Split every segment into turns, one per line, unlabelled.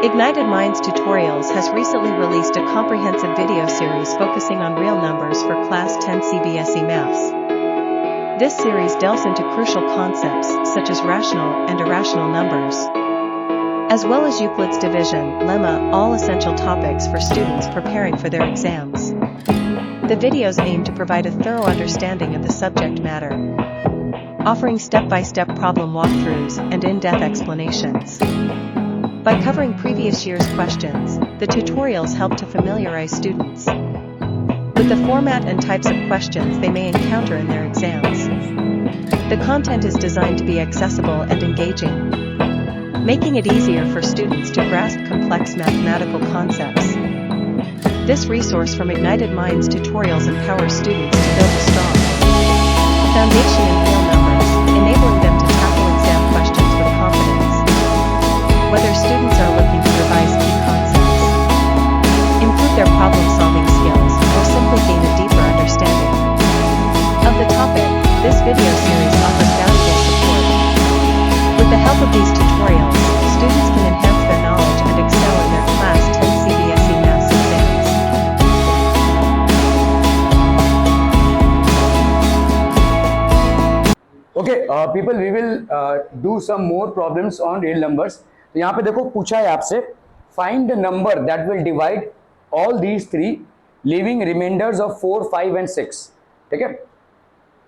Ignited Minds Tutorials has recently released a comprehensive video series focusing on real numbers for Class 10 CBSE Maths. This series delves into crucial concepts such as rational and irrational numbers, as well as Euclid's division, lemma, all essential topics for students preparing for their exams. The videos aim to provide a thorough understanding of the subject matter, offering step-by-step problem walkthroughs and in-depth explanations. By covering previous year's questions, the tutorials help to familiarize students with the format and types of questions they may encounter in their exams. The content is designed to be accessible and engaging, making it easier for students to grasp complex mathematical concepts. This resource from Ignited Minds Tutorials empowers students to build a strong foundation in real numbers, enabling them to tackle exam questions with confidence. Whether students are looking to revise key concepts, improve their problem-solving skills, or simply gain a deeper understanding of the topic, this video series offers valuable support. With the help of these tutorials, students can enhance their knowledge and excel in their Class 10 CBSE Maths exams.
Okay, people, we will do some more problems on real numbers. तो यहाँ पे देखो पूछा है आपसे find the number that will divide all these three leaving remainders of 4, 5 and 6. ठीक है,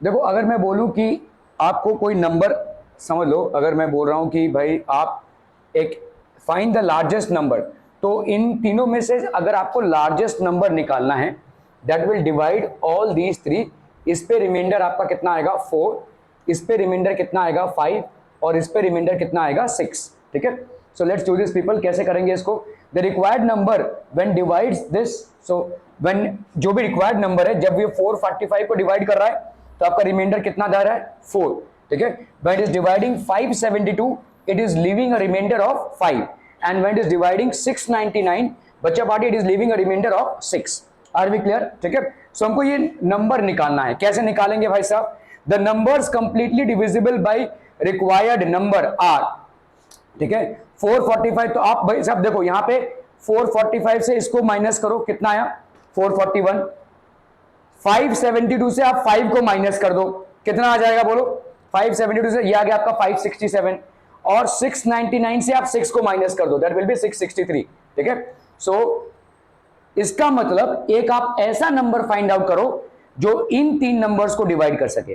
देखो अगर मैं बोलूँ कि आपको कोई नंबर समझ लो, अगर मैं बोल रहा हूँ कि भाई आप एक find the largest number, तो इन तीनों में से अगर आपको largest number निकालना है that will divide all these three, इस पे रिमाइंडर आपका कितना आएगा 4, इस पे रिमाइंडर कितना आएगा 5 और इस पे रिमाइंडर कितना आएगा 6. ठीक है, so let's do this people. कैसे करेंगे इसको? The required number when divides this, so when जो भी रिक्वायर्ड नंबर है जब ये 445 को डिवाइड कर रहा है तो आपका रिमाइंडर कितना जा रहा है 4. ठीक है, when it is dividing 572 it is leaving a reminder of 5 and when it is dividing 699 बच्चा पार्टी it is leaving a reminder of 6. Are we clear? ठीक है, सो हमको ये नंबर निकालना है. कैसे निकालेंगे भाई साहब? The numbers completely divisible by required number are. ठीक है, 445, तो आप भाई साहब देखो यहाँ पे 445 से इसको माइनस करो, कितना आया 441. 572 से आप 5 को माइनस कर दो, कितना आ जाएगा बोलो? 572 से ये आ गया आपका 567 और 699 से आप 6 को माइनस कर दो, दैट विल बी 663. ठीक है, सो इसका मतलब एक आप ऐसा नंबर फाइंड आउट करो जो इन तीन नंबर्स को डिवाइड कर सके,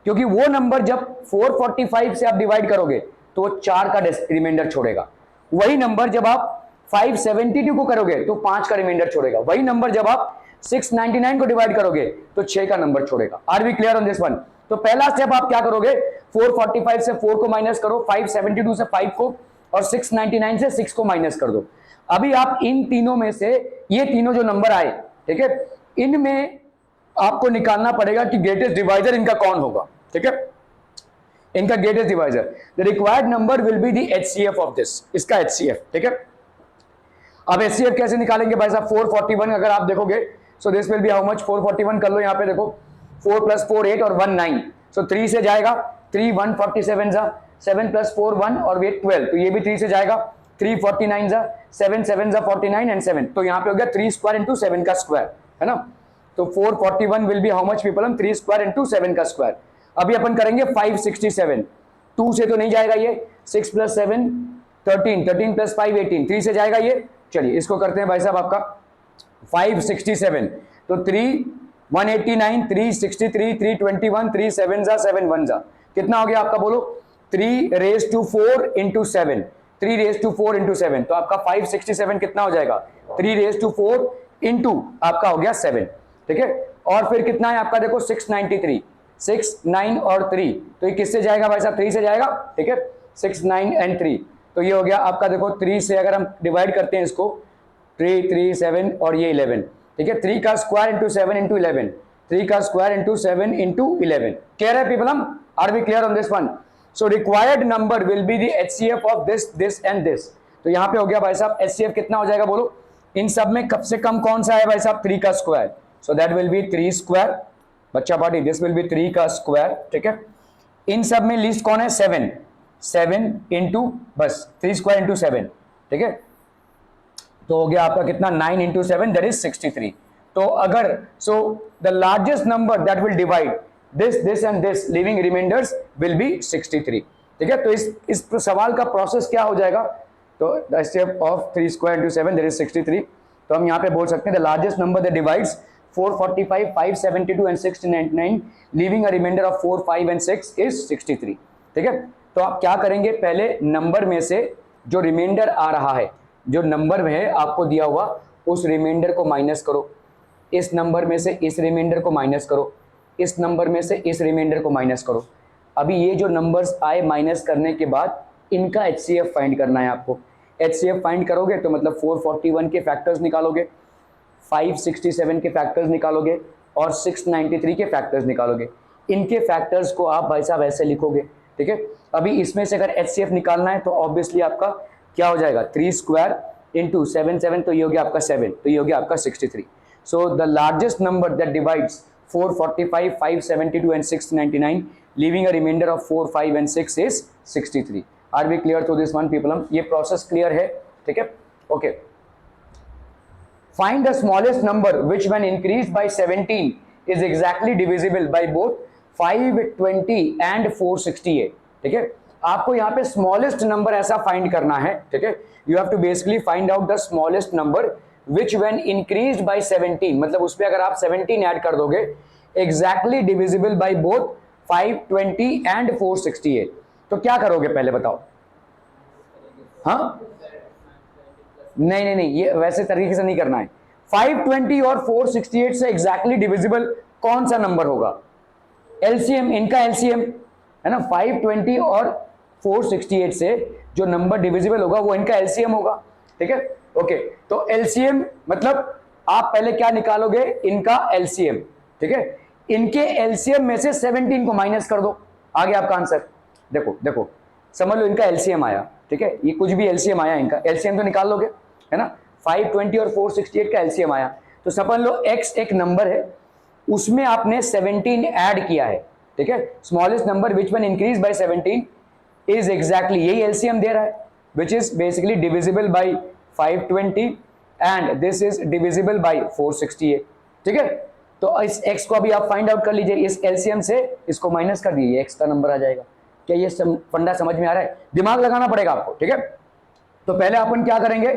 क्योंकि वो नंबर जब 445 से आप डिवाइड करोगे तो वो 4 का रिमाइंडर छोड़ेगा. वही नंबर जब आप 572 को करोगे तो 5 का रिमाइंडर छोड़ेगा. वही नंबर जब आप 699 को डिवाइड करोगे तो 6 का नंबर छोड़ेगा. Are we clear on this one? तो पहला स्टेप आप क्या करोगे? 445 से 4 को माइनस करो, 572 से 5 को और 699 से 6 को माइनस कर दो. अभी आप इन तीनों में से ये तीनों जो नंबर आए, ठीक है, इनमें आपको निकालना पड़ेगा कि ग्रेटेस्ट डिवाइजर इनका कौन होगा. ठीक है, इनका greatest divisor. The required number will be the HCF of this, इसका HCF. ठीक है, अब HCF कैसे निकालेंगे भाई साहब? 441 अगर आप देखोगे, so this will be how much? 441 कर लो, यहाँ पे देखो 4 + 4 8 और 1 9, सो 3 से जाएगा 3 147 जा, 7 + 4 1 और 8 12, तो ये भी 3 से जाएगा 3 49 जा, 7 7 जा 49 एंड 7, तो यहाँ पे हो गया 3 स्क्वायर इंटू 7 का स्क्वायर, है ना. तो 441 will be how much people? हम 3 स्क्वायर इंटू 7 का स्क्वायर. अभी अपन करेंगे 567, 2 से तो नहीं जाएगा ये, 6 + 7 13, 13 + 5 18, 3 से जाएगा ये. चलिए इसको करते हैं भाई साहब आपका 567, तो 3 189, 363, 321, 3 7 जा 7 1 जा, कितना हो गया आपका बोलो? 3 raised to 4 into 7, 3 raised to 4 into 7, तो आपका 567 कितना हो जाएगा? 3 raised to 4 into आपका हो गया 7. ठीक है, और फिर कितना है आपका देखो 693, 6 9 और 3, तो ये किससे जाएगा भाई साहब? 3 से जाएगा. ठीक है, 6 9 एंड 3, तो ये हो गया आपका देखो 3 से अगर हम डिवाइड करते हैं इसको 3 3 7 और ये 11. ठीक है, 3 का स्क्वायर इंटू 7 इंटू 11, 3 का स्क्वायर इंटू 7 इंटू 11. कह रहे पीपल हम? Are we clear on this one? So required number will be the HCF of this this and this. तो यहाँ पे हो गया भाई साहब HCF कितना हो जाएगा बोलो? इन सब में कम से कम कौन सा है भाई साहब? 3 का square, so that will be 3 square. बच्चा पार्टी दिस विल बी 3 का स्क्वायर. ठीक है, इन सब में लीस्ट कौन है? 7, 7 इंटू बस 3 स्क्वायर इंटू 7. ठीक है, तो हो गया आपका कितना 9 इंटू 7 दैट इज 63। तो अगर so the largest number that will divide this and this living reminders will be 63। ठीक है, तो इस सवाल का प्रोसेस क्या हो जाएगा, तो the step of 3 square into 7 that is 63। तो हम यहाँ पे बोल सकते हैं the largest number that divides 445, 572 and 699 living a reminder of 4, 5 and 6 is 63। ठीक है, तो आप क्या करेंगे, पहले नंबर में से जो रिमाइंडर आ रहा है, जो नंबर है आपको दिया हुआ, उस रिमाइंडर को माइनस करो, इस नंबर में से इस रिमाइंडर को माइनस करो, इस नंबर में से इस रिमाइंडर को माइनस करो। अभी ये जो नंबर्स आए माइनस करने के बाद इनका HCF फाइंड करना है आपको। HCF फाइंड करोगे तो मतलब 441 के फैक्टर्स निकालोगे, 567 के फैक्टर्स निकालोगे और 693 के फैक्टर्स निकालोगे। इनके फैक्टर्स को आप भाई साहब ऐसे लिखोगे। ठीक है, अभी इसमें से अगर HCF निकालना है तो ऑब्वियसली आपका क्या हो जाएगा, 3 स्क्वायर इंटू 7 7, तो ये हो गया आपका 7, तो ये हो गया आपका 63। सो the largest number that divides 445, 572 and 699 leaving a remainder of 4, 5 and 6 is 63। Are we clear to this one people? ये प्रोसेस क्लियर है? ठीक है, okay. Find the smallest number which when increased by 17 is exactly divisible by both 520 and 468। ठीक है, आपको यहाँ पे smallest number ऐसा फाइंड करना है। ठीक है, you have to basically find out the smallest number which when increased by 17, मतलब उसपे अगर आप 17 ऐड कर दोगे, exactly divisible by both 520 and 468। तो क्या करोगे पहले बताओ? हाँ, नहीं, ये वैसे तरीके से नहीं करना है। 520 और 468 से एग्जैक्टली डिविजिबल कौन सा नंबर होगा? एलसीएम, इनका एलसीएम है ना। 520 और 468 से जो नंबर डिविजिबल होगा वो इनका एलसीएम होगा। ठीक है, ओके। तो एलसीएम मतलब आप पहले क्या निकालोगे, इनका एलसीएम। ठीक है, इनके एलसीएम में से 17 को माइनस कर दो, आ गया आपका आंसर। देखो समझ लो, इनका एलसीएम आया। ठीक है, ये कुछ भी एलसीएम आया, इनका एलसीएम तो निकाल लोगे, है ना। 520 और 468 का एलसीएम आया, तो समझ लो x एक नंबर है, उसमें आपने 17 ऐड किया है। ठीक है, smallest number which one increase by 17 is exactly, यही एलसीएम दे रहा है, which is basically divisible by 520 and this is divisible by 468। ठीक है, तो इस x को अभी आप फाइंड आउट कर लीजिए, इस एलसीएम से इसको माइनस कर दीजिए, x का नंबर आ जाएगा। क्या ये फंडा समझ में आ रहा है? दिमाग लगाना पड़ेगा आपको। ठीक है, तो पहले अपन क्या करेंगे,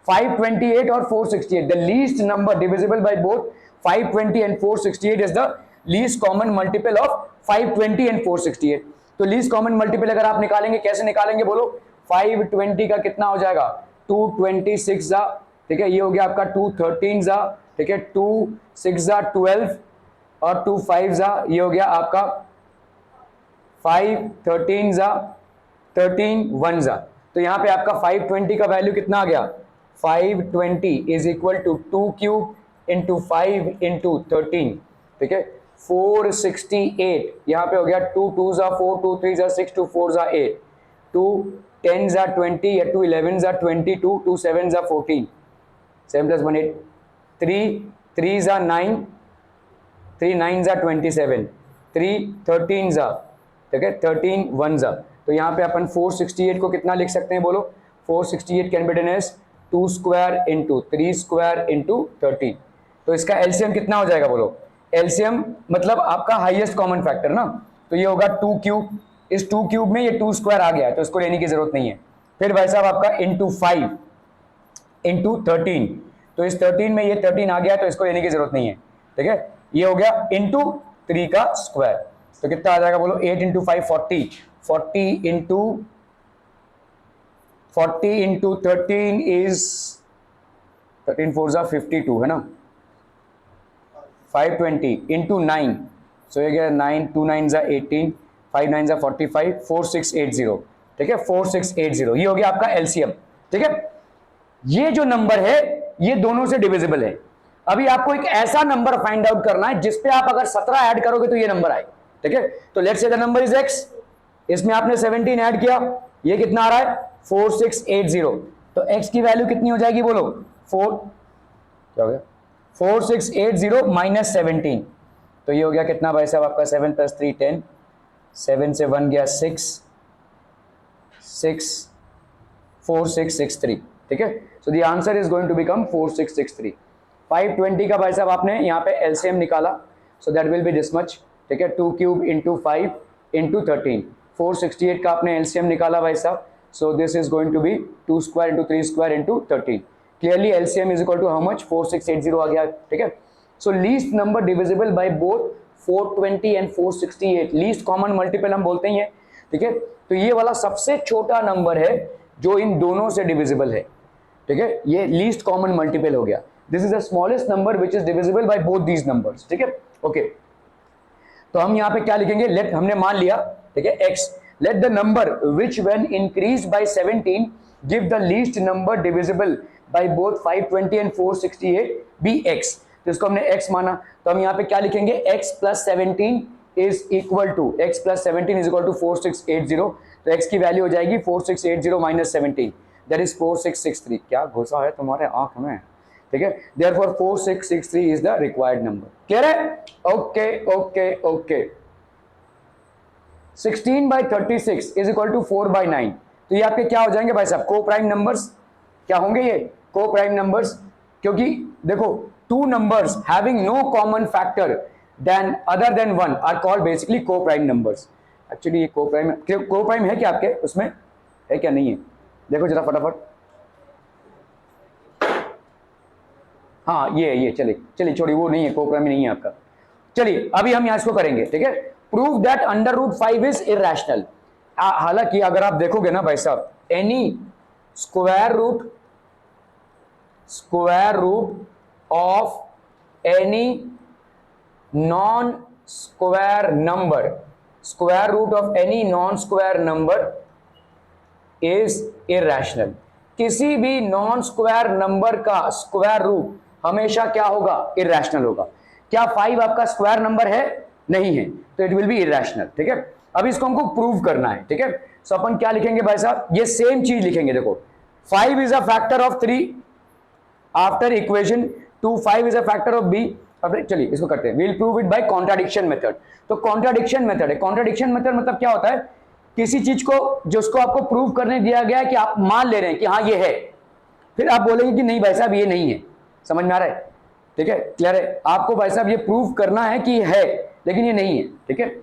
528 और 468, the least number divisible by both 520 and 468 is the least common multiple of 520 and 468। तो लीस्ट कॉमन मल्टीपल अगर आप निकालेंगे, कैसे निकालेंगे बोलो? 520 का कितना हो जाएगा, 226 जा। ठीक है, ये हो गया आपका 213 जा। ठीक है, 2 6 जा 12 और 2 5 जा, ये हो गया आपका 5 13 जा 13 1 जा। तो यहाँ पे आपका 520 का वैल्यू कितना आ गया, 520 is equal to 2 cube into 5 into 13। ठीक है, 468 यहाँ पे हो गया, 2 2 जा 4, 2 3 जा 6, 2 4 जा 8, 2 10 जा 20 या 2 11 जा 22, 2 7 जा 14, 7 plus 1 8, 3 3 जा 9, 3 9 जा 27, 3 13 जा, ठीक है 13 1 जा। तो यहाँ पे अपन 468 को कितना लिख सकते हैं बोलो? 468 can be written as 2 square into 3 square into 13। तो इसका एलसीएम कितना हो जाएगा बोलो? एलसीएम मतलब आपका हाईएस्ट कॉमन फैक्टर ना, तो ये होगा 2 क्यूब। इस 2 क्यूब में ये 2 स्क्वायर आ गया है, तो इसको लेने की जरूरत नहीं है। फिर भाई साहब आपका इंटू 5 इंटू 13, तो इस 13 में ये 13 आ गया, तो इसको लेने की जरूरत नहीं है। ठीक है, ये हो गया इंटू 3 का स्क्वायर, तो कितना आ जाएगा बोलो? 8 इंटू 5 40, 40 इंटू 13 इज 13 4 जा 52 है ना। 520 इंटू 9, सो ये गया 9 2 9 जा 18, 5 9 जा 45, 4680। ठीक है, 4680 ये हो गया आपका एलसीएम। ठीक है, ये जो नंबर है ये दोनों से डिविजिबल है। अभी आपको एक ऐसा नंबर फाइंड आउट करना है जिसपे आप अगर 17 ऐड करोगे तो ये नंबर आए। ठीक है, तो let's say the number is x, इसमें आपने 17 ऐड किया, ये कितना आ रहा है? 4680। तो x की वैल्यू कितनी हो जाएगी बोलो? 4 क्या हो गया? 4680 माइनस 17, तो ये हो गया कितना भाई साहब आपका? 7 + 3 10, 7 से 1 गया 6 4663। ठीक है। So the answer is going to become 4663। 520 का भाई साहब आपने यहाँ पे एलसीएम निकाला, so that will be this much, ठीक है, 2 क्यूब इंटू 5 इंटू 13। 468 का आपने एलसीएम निकाला भाई साहब, so this is going to be 2 square into 3 square into 13। Clearly LCM is equal to how much, 4680 आ गया, ठीक है। So least number divisible by both 420 and 468, least common multiple हम बोलते हैं, ठीक है। तो ये वाला सबसे छोटा नंबर है जो इन दोनों से डिविजिबल है, ठीक है, ये लीस्ट कॉमन मल्टीपल हो गया। This is the smallest number which is divisible by both these numbers, ठीक है, ओके। तो हम यहाँ पे क्या लिखेंगे, लेट, हमने मान लिया, ठीक है, x, let the number which when increase by 17 give the least number divisible by both 520 and 468 be x। तो इसको हमने x माना, तो हम यहाँ पे क्या लिखेंगे, x plus 17 is equal to, x plus 17 is equal to 4680। तो x की वैल्यू हो जाएगी 4680 माइनस 17, दैट इज 4663। क्या घुसा है तुम्हारे आंख में, ठीक है। Therefore 4663 is the required number. Clear है, okay okay okay. 16 by 36 is equal to 4 by 9। तो ये आपके क्या हो जाएंगे भाई साहब, को प्राइम नंबर्स। क्या होंगे ये, को प्राइम नंबर्स, क्योंकि देखो two numbers having no common factor then other than 1 are called basically coprime numbers. Actually ये को प्राइम है क्या आपके उसमें, है क्या नहीं है, देखो जरा फटाफट। हाँ ये चलिए छोड़िए, वो नहीं है, को प्राइम नहीं है आपका। चलिए अभी हम यहां इसको करेंगे, ठीक है। Prove that under root 5 is irrational. हालांकि अगर आप देखोगे ना भाई साहब, any square root of any non square number, square root of any non square number is irrational. किसी भी नॉन स्क्वायर नंबर का स्क्वायर रूट हमेशा क्या होगा, इरैशनल होगा। क्या 5 आपका स्क्वायर नंबर है, नहीं है, तो इट विल बी इरैशनल, ठीक है। अब इसको हमको प्रूव करना है, ठीक है। सो अपन क्या लिखेंगे भाई साहब, ये सेम चीज लिखेंगे, देखो 5 is a factor of 3 after equation 2, 5 is a factor of b। चलिए इसको करते हैं, will prove it by contradiction method. तो कॉन्ट्राडिक्शन मेथड है, कॉन्ट्राडिक्शन मेथड मतलब क्या होता है, किसी चीज को जिसको आपको प्रूव करने दिया गया है कि आप मान ले रहे हैं कि हाँ ये है, फिर आप बोलेंगे कि नहीं भाई साहब ये नहीं है। समझ में आ रहा है, ठीक है, क्लियर है। आपको भाई साहब ये प्रूव करना है कि है लेकिन ये नहीं है, ठीक है,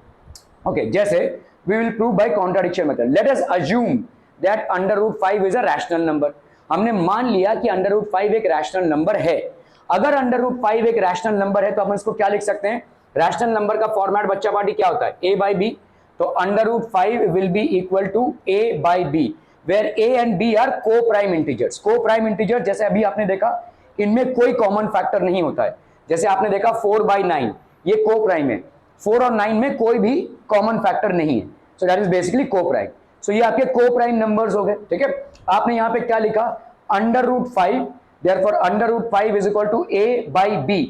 ओके। जैसे we will prove by contradiction method. Let us assume that under root 5 is a rational number. हमने मान लिया कि अंडर रूट 5 एक रैशनल नंबर है। अगर अंडर रूट 5 एक रैशनल नंबर है तो हम इसको क्या लिख सकते हैं, रैशनल नंबर का फॉर्मेट बच्चा पार्टी क्या होता है, a by b। तो under root 5 will be equal to a by b, where a and b are coprime integers. Coprime integer जैसे अभी आपने देखा, इनमें कोई कॉमन फैक्टर नहीं होता है। जैसे आपने देखा 4 by 9 ये को प्राइम है, 4 और 9 में कोई भी कॉमन फैक्टर नहीं है, सो दैट इज बेसिकली को प्राइम। सो ये आपके को प्राइम नंबर्स हो गए, ठीक है। आपने यहाँ पे क्या लिखा, under root 5, therefore under root 5 is equal to a by b,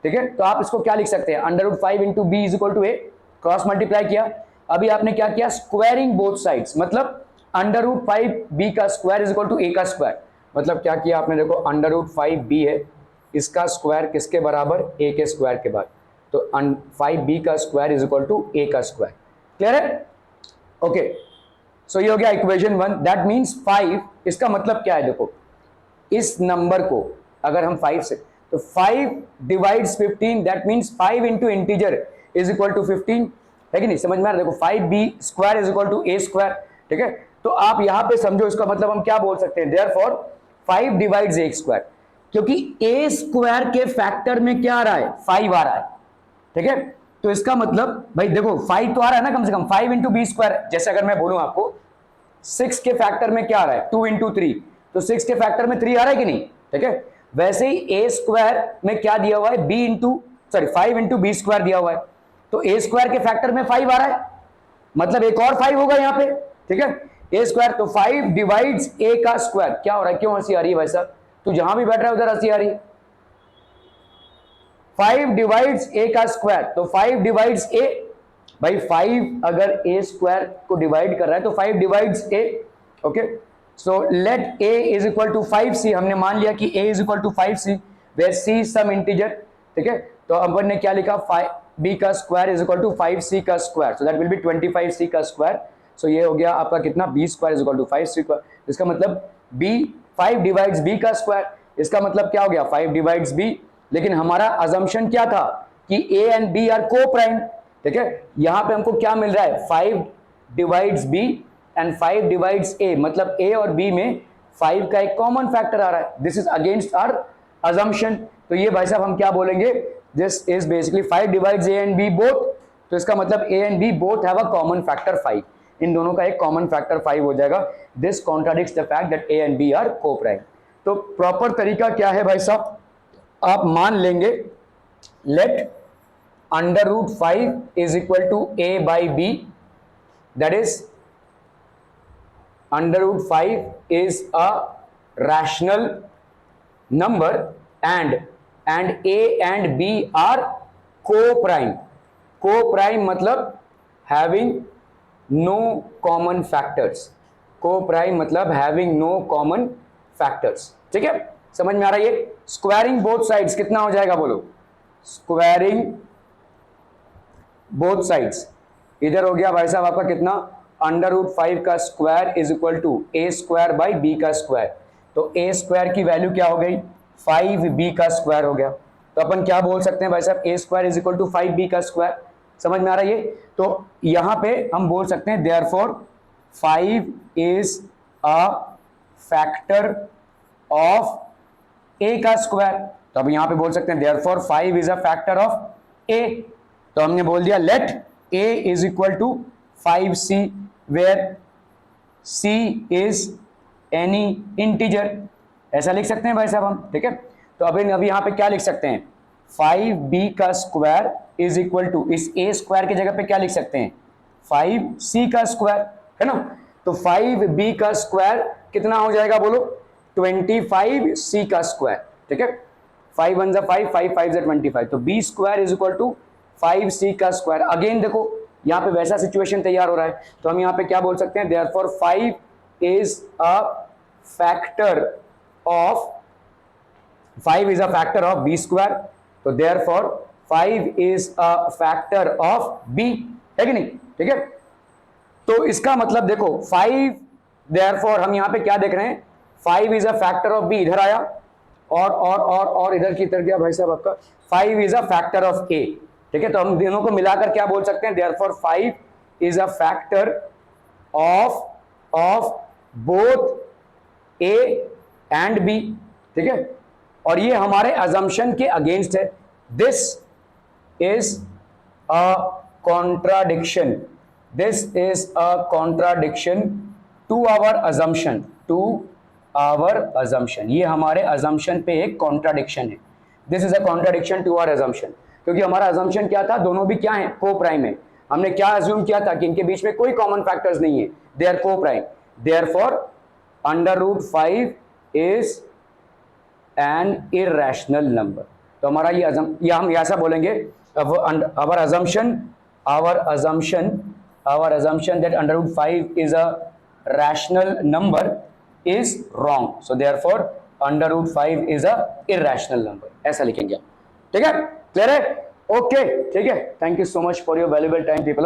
ठीक है। तो आप इसको क्या लिख सकते हैं, under root 5 into b is equal to a, cross multiply किया। अभी आपने क्या किया, स्क्वायरिंग बोथ साइड्स, मतलब अंडर रूट 5 b का square is equal to a का स्क्वायर। मतलब क्या किया आपने, देखो अंडर रूट 5 b है, इसका स्क्वायर किसके बराबर, a के स्क्वायर के बाद, तो 5b का square is equal to a का स्क्वायर। क्लियर है, ओके। सो ये हो गया इक्वेशन 1। दैट मीन्स 5, इसका मतलब क्या है, देखो इस नंबर को अगर हम 5 से, तो 5 divides 15, that means 5 into integer is equal to 15, है कि नहीं, समझ में आ रहा है। देखो 5b square is equal to a square, ठीक है। तो आप यहां पे समझो, इसका मतलब हम क्या बोल सकते हैं, देयरफॉर 5 डिवाइड्स a स्क्वायर, क्योंकि a स्क्वायर के फैक्टर में क्या आ रहा है, 5 आ रहा है, ठीक है। तो इसका मतलब भाई देखो 5 तो आ रहा है ना कम से कम, 5 इंटू बी स्क्वायर। जैसे अगर मैं बोलूं आपको 6 के फैक्टर में क्या आ रहा है, 2 इंटू 3, तो 6 के फैक्टर में 3 आ रहा है कि नहीं, ठीक है। वैसे ही a स्क्वायर में क्या दिया हुआ है, 5 इंटू बी स्क्वायर दिया हुआ है, तो a स्क्वायर के फैक्टर में 5 आ रहा है, मतलब एक और 5 होगा यहाँ पे, ठीक है। a स्क्वायर, तो 5 डिवाइड्स a का स्क्वायर, क्या हो रहा है, क्यों हंसी आ रही है भाई साहब, तू जहां भी बैठ रहा है उधर हंसी आ रही है। 5 डिवाइड्स a का स्क्वायर, तो 5 डिवाइड्स a, भाई 5 अगर a स्क्वायर को डिवाइड कर रहा है तो 5 divides a, okay. So let a is equal to 5c, हमने मान लिया कि a is equal to 5c, where c some integer, ठीक है। तो अपन ने क्या लिखा, 5b का square is equal to 5c का square, so that will be 25c का स्क्वायर। सो ये हो गया आपका कितना, b square is equal to 5c square. इसका मतलब b 5 डिवाइड्स b का स्क्वायर, इसका मतलब क्या हो गया 5 डिवाइड्स b, लेकिन हमारा अजम्पशन क्या था कि a एंड b आर को प्राइम, ठीक है। यहां पे हमको क्या मिल रहा है 5 divides b and 5 divides a, मतलब a और b में 5 का एक कॉमन फैक्टर आ रहा है, this is against our assumption. तो ये भाई साहब हम क्या बोलेंगे, this is basically 5 divides a and b both, तो इसका मतलब a and b both have a common factor 5, इन दोनों का एक कॉमन फैक्टर 5 हो जाएगा। This contradicts the fact that a and b are coprime. तो प्रॉपर तरीका क्या है भाई साहब, आप मान लेंगे let under root 5 is equal to a by b, that is under root 5 is a rational number and a and b are co-prime, co-prime मतलब having no common factors, co-prime मतलब having no common factors, ठीक है, समझ में आ रहा है ये। Squaring both sides कितना हो जाएगा बोलो, स्क्वायरिंग बोथ साइड्स, इधर हो गया भाई साहब आपका कितना अंडर रूट 5 का square is equal to A square by B का स्क्वायर, तो ए स्क्वायर की वैल्यू क्या हो गई 5b का स्क्वायर हो गया, तो अपन क्या बोल सकते हैं भाई साहब a square is equal to 5b का स्क्वायर, समझ में आ रहा है ये। तो यहां पे हम बोल सकते हैं therefore 5 is a factor of a का स्क्वायर, तो अब यहां पे बोल सकते हैं therefore 5 is a factor of a, तो हमने बोल दिया let a is equal to 5c where c is any integer, ऐसा लिख सकते हैं भाई साहब हम, ठीक है। तो अभी यहाँ पे क्या लिख सकते हैं 5b का स्क्वायर इज इक्वल टू, इस a स्क्वायर की जगह पे क्या लिख सकते हैं 5c का स्क्वायर, है ना। तो 5b का स्क्वायर कितना हो जाएगा बोलो 25c का स्क्वायर, ठीक है, 5 1 जा 5, 5 5 जा 25, तो b square is equal to 5c का स्क्वायर। अगेन देखो यहाँ पे वैसा सिचुएशन तैयार हो रहा है, तो हम यहाँ पे क्या बोल सकते हैं therefore 5 is a factor of, 5 is a factor of b square, तो therefore 5 is a factor of b, है कि नहीं, ठीक है। तो इसका मतलब देखो 5, देयरफॉर हम यहाँ पे क्या देख रहे हैं 5 is a factor of b, इधर आया और इधर की तरफ गया भाई साहब आपका 5 is a factor of a, ठीक है। तो हम दोनों को मिलाकर क्या बोल सकते हैं therefore 5 is a factor of both a and b, ठीक है, और ये हमारे अजम्पशन के अगेंस्ट है, this is a contradiction, this is a contradiction to our assumption, to our assumption, ये हमारे अजम्पशन पे एक कॉन्ट्राडिक्शन है, this is a contradiction to our assumption, क्योंकि हमारा अजम्पशन क्या था दोनों भी क्या है को प्राइम है, हमने क्या अज्यूम किया था कि इनके बीच में कोई कॉमन फैक्टर्स नहीं है, they are coprime, therefore under root 5 is an irrational number. तो हमारा ये हम ऐसा बोलेंगे our assumption that under root 5 is a rational number is wrong, so therefore under root 5 is a irrational number, ऐसा लिखेंगे, ठीक है, क्लियर है, ओके, ठीक है, thank you so much for your valuable time people.